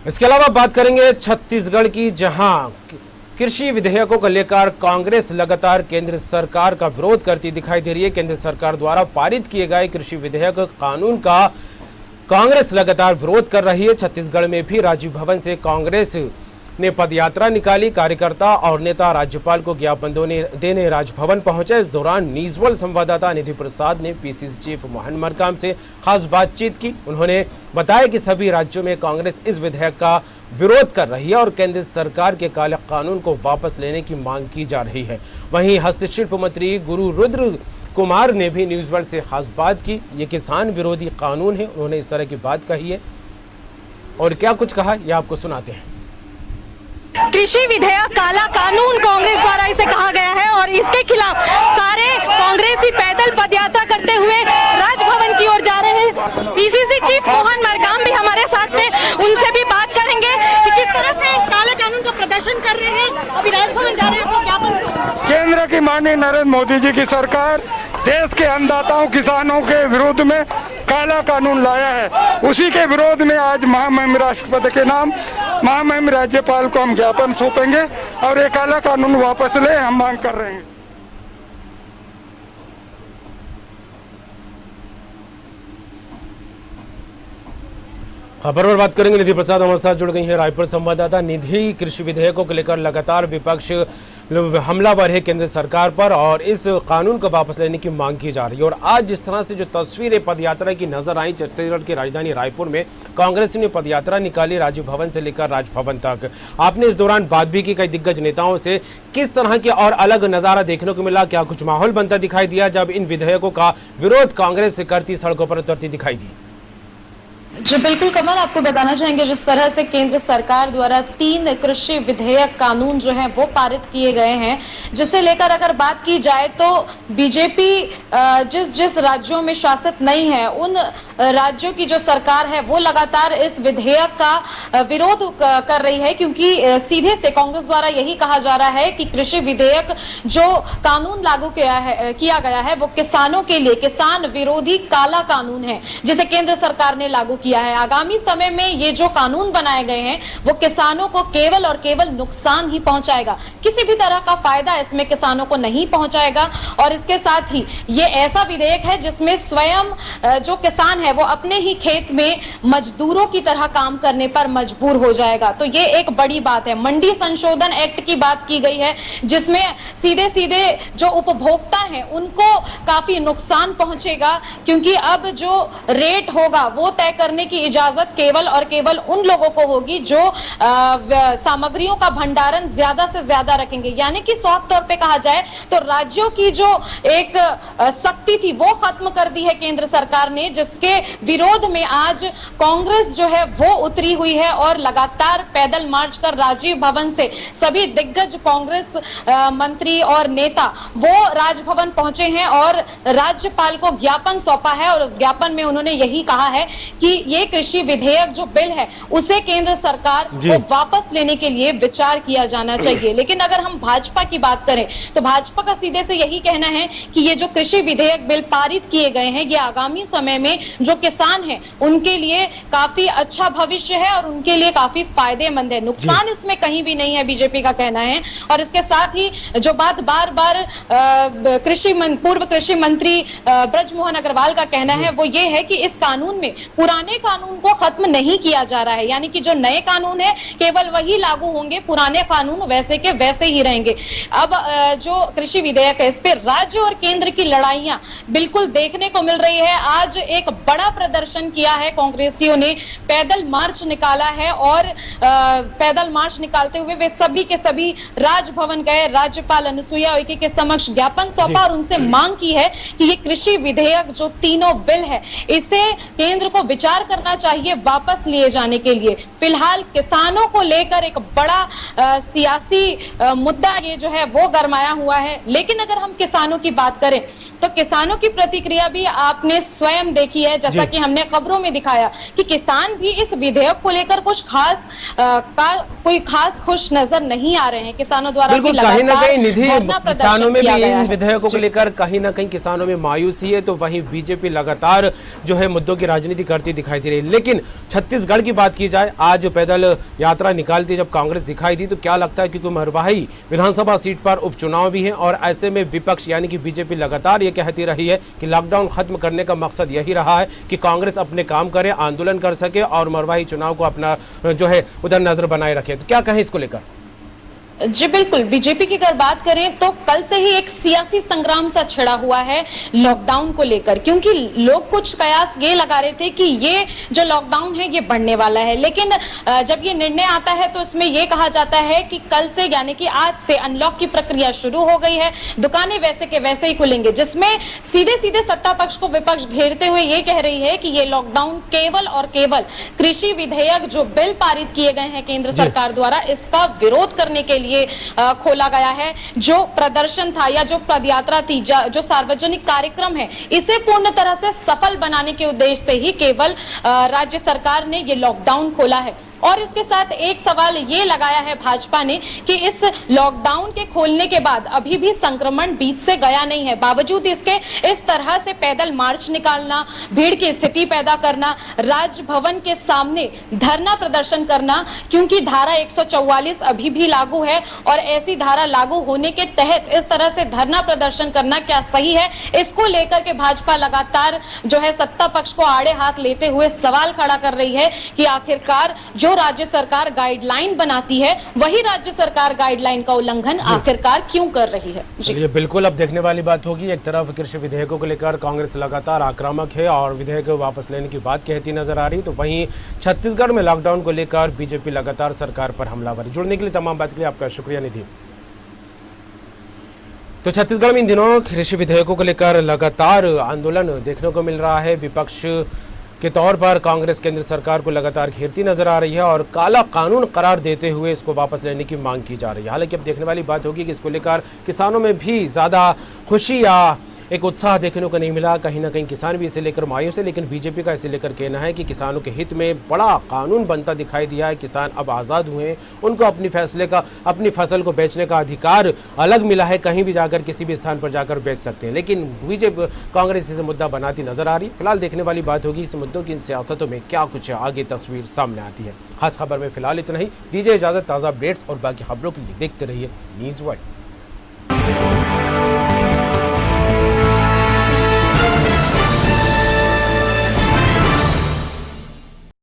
इसके अलावा बात करेंगे छत्तीसगढ़ की, जहां कृषि विधेयकों को लेकर कांग्रेस लगातार केंद्र सरकार का विरोध करती दिखाई दे रही है। केंद्र सरकार द्वारा पारित किए गए कृषि विधेयक कानून का कांग्रेस लगातार विरोध कर रही है। छत्तीसगढ़ में भी राजीव भवन से कांग्रेस ने पदयात्रा निकाली। कार्यकर्ता और नेता राज्यपाल को ज्ञापन देने राजभवन पहुंचे। इस दौरान न्यूज़ वर्ल्ड संवाददाता निधि प्रसाद ने पीसीसी चीफ मोहन मरकाम से खास बातचीत की। उन्होंने बताया कि सभी राज्यों में कांग्रेस इस विधेयक का विरोध कर रही है और केंद्र सरकार के काले कानून को वापस लेने की मांग की जा रही है। वहीं हस्तशिल्प मंत्री गुरु रुद्र कुमार ने भी न्यूज़ वर्ल्ड से खास बात की। ये किसान विरोधी कानून है, उन्होंने इस तरह की बात कही है और क्या कुछ कहा ये आपको सुनाते हैं। कृषि विधेयक काला कानून कांग्रेस द्वारा इसे कहा गया है और इसके खिलाफ सारे कांग्रेसी पैदल पदयात्रा करते हुए राजभवन की ओर जा रहे हैं। पीसीसी चीफ मोहन मरकाम भी हमारे साथ में, उनसे भी बात करेंगे कि किस तरह से काला कानून का प्रदर्शन कर रहे हैं। अभी राजभवन जा रहे हैं ज्ञापन। केंद्र की माननीय नरेंद्र मोदी जी की सरकार देश के अन्नदाताओं किसानों के विरोध में काला कानून लाया है। उसी के विरोध में आज महामहिम राष्ट्रपति के नाम महामहिम राज्यपाल को हम ज्ञापन सौंपेंगे और ये काला कानून वापस ले हम मांग कर रहे हैं। खबर पर बात करेंगे, निधि प्रसाद हमारे साथ जुड़ गई है रायपुर संवाददाता। निधि, कृषि विधेयकों को लेकर लगातार विपक्ष हमलावर है केंद्र सरकार पर और इस कानून को वापस लेने की मांग की जा रही है। और आज जिस तरह से जो तस्वीरें पदयात्रा की नजर आई छत्तीसगढ़ की राजधानी रायपुर में, कांग्रेस ने पदयात्रा निकाली राजीव भवन से लेकर राजभवन तक। आपने इस दौरान बात भी की कई दिग्गज नेताओं से। किस तरह के और अलग नजारा देखने को मिला? क्या कुछ माहौल बनता दिखाई दिया जब इन विधेयकों का विरोध कांग्रेस से करती सड़कों पर उतरती दिखाई दी? जी बिल्कुल कमल, आपको बताना चाहेंगे जिस तरह से केंद्र सरकार द्वारा 3 कृषि विधेयक कानून जो हैं वो पारित किए गए हैं, जिसे लेकर अगर बात की जाए तो बीजेपी जिस राज्यों में शासित नहीं है उन राज्यों की जो सरकार है वो लगातार इस विधेयक का विरोध कर रही है, क्योंकि सीधे से कांग्रेस द्वारा यही कहा जा रहा है कि कृषि विधेयक जो कानून लागू किया गया है वो किसानों के लिए किसान विरोधी काला कानून है, जिसे केंद्र सरकार ने लागू किया है। आगामी समय में ये जो कानून बनाए गए हैं वो किसानों को केवल और केवल नुकसान ही पहुंचाएगा, किसी भी तरह का फायदा इसमें किसानों को नहीं पहुंचाएगा। और इसके साथ ही ये ऐसा विधेयक है जिसमें स्वयं जो किसान है वो अपने ही खेत में मजदूरों की तरह काम करने पर मजबूर हो जाएगा। तो ये एक बड़ी बात है। मंडी संशोधन एक्ट की बात की गई है जिसमें सीधे सीधे जो उपभोक्ता हैं उनको काफी नुकसान पहुंचेगा, क्योंकि अब जो रेट होगा वो तय करने की इजाजत केवल और केवल उन लोगों को होगी जो सामग्रियों का भंडारण ज्यादा से ज्यादा रखेंगे। यानी कि साफ तौर पे कहा जाए तो राज्यों की जो एक शक्ति थी वो खत्म कर दी है केंद्र सरकार ने, जिसके विरोध में आज कांग्रेस जो है वो उतरी हुई है और लगातार पैदल मार्च कर राजीव भवन से सभी दिग्गज कांग्रेस मंत्री और नेता वो राजभवन पहुंचे हैं और राज्यपाल को ज्ञापन सौंपा है। और उस ज्ञापन में उन्होंने यही कहा है कि ये कृषि विधेयक जो बिल है उसे केंद्र सरकार को वापस लेने के लिए विचार किया जाना चाहिए। लेकिन अगर हम भाजपा की बात करें तो भाजपा का सीधे से यही कहना है कि ये जो कृषि विधेयक बिल पारित किए गए हैं ये आगामी समय में जो किसान हैं उनके लिए काफी अच्छा भविष्य है और उनके लिए काफी फायदेमंद है। नुकसान इसमें कहीं भी नहीं है, बीजेपी का कहना है। और इसके साथ ही जो बात बार बार पूर्व कृषि मंत्री ब्रजमोहन अग्रवाल का कहना है वो ये है कि इस कानून में पुराने कानून को खत्म नहीं किया जा रहा है, यानी कि जो नए कानून है केवल वही लागू होंगे, पुराने कानून वैसे के वैसे ही रहेंगे। अब जो कृषि विधेयक है इस पे राज्य और केंद्र की लड़ाइयां बिल्कुल देखने को मिल रही है। आज एक बड़ा प्रदर्शन किया है कांग्रेसियों ने, पैदल मार्च निकाला है और पैदल मार्च निकालते हुए वे सभी के सभी राजभवन गए, राज्यपाल अनुसुईया उइके के समक्ष ज्ञापन सौंपा और उनसे मांग की है कि ये कृषि विधेयक जो तीनों बिल है इसे केंद्र को विचार करना चाहिए वापस लिए जाने के लिए। फिलहाल किसानों को लेकर एक बड़ा सियासी मुद्दा ये जो है वो गरमाया हुआ है। लेकिन अगर हम किसानों की बात करें तो किसानों की प्रतिक्रिया भी आपने स्वयं देखी है, जैसा कि हमने खबरों में दिखाया कि किसान भी इस विधेयक को लेकर कुछ कोई खास खुश नजर नहीं आ रहे हैं। किसानों द्वारा भी कहीं ना कहीं निधि धरना प्रदर्शन किसानों में किया भी गया इन है। विधेयकों को लेकर कहीं ना कहीं किसानों में मायूसी है, तो वहीं बीजेपी लगातार जो है मुद्दों की राजनीति करती दिखाई दे रही है। लेकिन छत्तीसगढ़ की बात की जाए, आज पैदल यात्रा निकालती जब कांग्रेस दिखाई दी तो क्या लगता है, क्योंकि मरवाही विधानसभा सीट पर उपचुनाव भी है और ऐसे में विपक्ष यानी कि बीजेपी लगातार ये कहती रही है कि लॉकडाउन खत्म करने का मकसद यही रहा है कि कांग्रेस अपने काम करे, आंदोलन कर सके और मरवाही चुनाव को अपना जो है उधर नजर बनाए रखे। तो क्या कहें इसको लेकर? जी बिल्कुल, बीजेपी की अगर बात करें तो कल से ही एक सियासी संग्राम सा छिड़ा हुआ है लॉकडाउन को लेकर, क्योंकि लोग कुछ कयास ये लगा रहे थे कि ये जो लॉकडाउन है ये बढ़ने वाला है, लेकिन जब ये निर्णय आता है तो इसमें यह कहा जाता है कि कल से यानी कि आज से अनलॉक की प्रक्रिया शुरू हो गई है, दुकानें वैसे के वैसे ही खुलेंगे, जिसमें सीधे सीधे सत्ता पक्ष को विपक्ष घेरते हुए ये कह रही है कि ये लॉकडाउन केवल और केवल कृषि विधेयक जो बिल पारित किए गए हैं केंद्र सरकार द्वारा, इसका विरोध करने के लिए खोला गया है। जो प्रदर्शन था या जो पदयात्रा थी, जो सार्वजनिक कार्यक्रम है, इसे पूर्ण तरह से सफल बनाने के उद्देश्य से ही केवल राज्य सरकार ने ये लॉकडाउन खोला है। और इसके साथ एक सवाल ये लगाया है भाजपा ने कि इस लॉकडाउन के खोलने के बाद अभी भी संक्रमण बीच से गया नहीं है, बावजूद इसके इस तरह से पैदल मार्च निकालना, भीड़ की स्थिति पैदा करना, राजभवन के सामने धरना प्रदर्शन करना, क्योंकि धारा 144 अभी भी लागू है और ऐसी धारा लागू होने के तहत इस तरह से धरना प्रदर्शन करना क्या सही है, इसको लेकर के भाजपा लगातार जो है सत्ता पक्ष को आड़े हाथ लेते हुए सवाल खड़ा कर रही है कि आखिरकार जो राज्य सरकार गाइडलाइन बनाती है वही राज्य सरकार गाइडलाइन का उल्लंघन आखिरकार क्यों कर रही है। चलिए, बिल्कुल अब देखने वाली बात होगी। एक तरफ कृषि विधेयकों को लेकर कांग्रेस लगातार आक्रामक है और विधेयक वापस लेने की बात कहती नजर आ रही, तो वहीं छत्तीसगढ़ में लॉकडाउन को लेकर बीजेपी लगातार सरकार पर हमलावर। जुड़ने के लिए तमाम बात के लिए आपका शुक्रिया निधि। तो छत्तीसगढ़ में इन दिनों कृषि विधेयकों को लेकर लगातार आंदोलन देखने को मिल रहा है। विपक्ष के तौर पर कांग्रेस केंद्र सरकार को लगातार घेरती नजर आ रही है और काला कानून करार देते हुए इसको वापस लेने की मांग की जा रही है। हालांकि अब देखने वाली बात होगी कि इसको लेकर किसानों में भी ज्यादा खुशी या एक उत्साह देखने को नहीं मिला। कहीं ना कहीं किसान भी इसे लेकर मायूस है, लेकिन बीजेपी का इसे लेकर कहना है कि किसानों के हित में बड़ा कानून बनता दिखाई दिया है। किसान अब आज़ाद हुए हैं, उनको अपनी फसल को बेचने का अधिकार अलग मिला है, कहीं भी जाकर किसी भी स्थान पर जाकर बेच सकते हैं। लेकिन बीजेपी कांग्रेस इसे मुद्दा बनाती नजर आ रही है। फिलहाल देखने वाली बात होगी इस मुद्दों की इन सियासतों में क्या कुछ आगे तस्वीर सामने आती है। खास खबर में फिलहाल इतना ही। दीजिए इजाजत। ताज़ा अपडेट्स और बाकी खबरों के लिए देखते रहिए न्यूज़ वर्ल्ड।